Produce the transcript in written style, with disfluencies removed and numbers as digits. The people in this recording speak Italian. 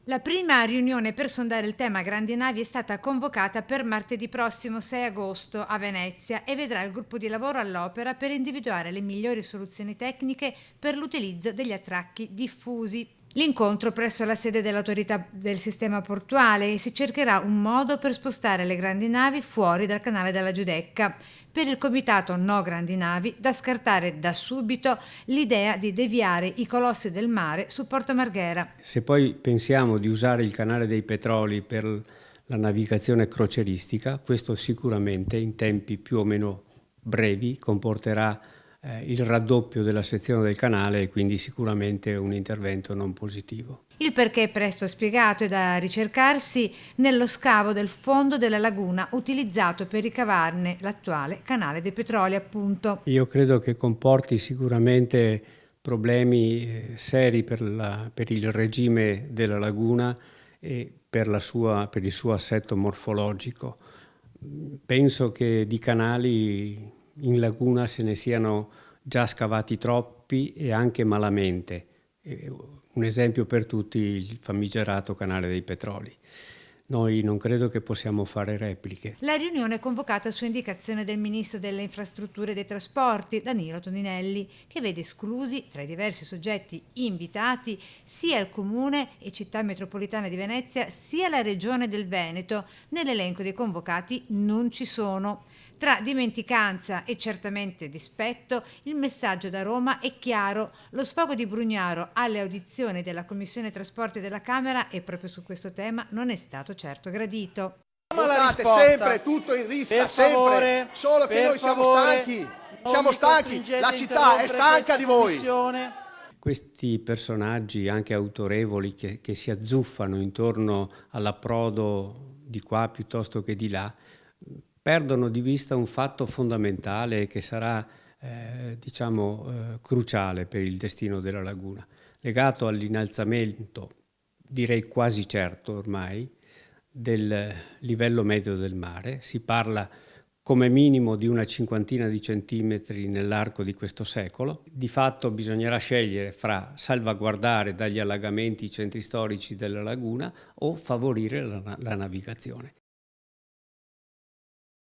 La prima riunione per sondare il tema grandi navi è stata convocata per martedì prossimo 6 agosto a Venezia e vedrà il gruppo di lavoro all'opera per individuare le migliori soluzioni tecniche per l'utilizzo degli attracchi diffusi. L'incontro presso la sede dell'autorità del sistema portuale e si cercherà un modo per spostare le grandi navi fuori dal canale della Giudecca. Per il comitato No Grandi Navi, da scartare da subito l'idea di deviare i colossi del mare su Porto Marghera. Se poi pensiamo di usare il canale dei Petroli per la navigazione crocieristica, questo sicuramente in tempi più o meno brevi comporterà il raddoppio della sezione del canale e quindi sicuramente un intervento non positivo. Il perché è presto spiegato e da ricercarsi nello scavo del fondo della laguna utilizzato per ricavarne l'attuale canale dei Petroli, appunto. Io credo che comporti sicuramente problemi seri per il regime della laguna e per il suo assetto morfologico. Penso che di canali in laguna se ne siano già scavati troppi e anche malamente. Un esempio per tutti, il famigerato canale dei Petroli. Noi non credo che possiamo fare repliche. La riunione è convocata su indicazione del ministro delle infrastrutture e dei trasporti, Danilo Toninelli, che vede esclusi tra i diversi soggetti invitati sia il Comune e Città Metropolitana di Venezia sia la Regione del Veneto. Nell'elenco dei convocati non ci sono. Tra dimenticanza e certamente dispetto, il messaggio da Roma è chiaro. Lo sfogo di Brugnaro alle audizioni della Commissione Trasporti della Camera e proprio su questo tema non è stato certo gradito. Votate sempre tutto in rissa, sempre, solo che noi siamo stanchi, la città è stanca di voi. Questi personaggi anche autorevoli che si azzuffano intorno all'approdo di qua piuttosto che di là, perdono di vista un fatto fondamentale che sarà cruciale per il destino della laguna, legato all'innalzamento, direi quasi certo ormai, del livello medio del mare. Si parla come minimo di una cinquantina di centimetri nell'arco di questo secolo. Di fatto bisognerà scegliere fra salvaguardare dagli allagamenti i centri storici della laguna o favorire la navigazione.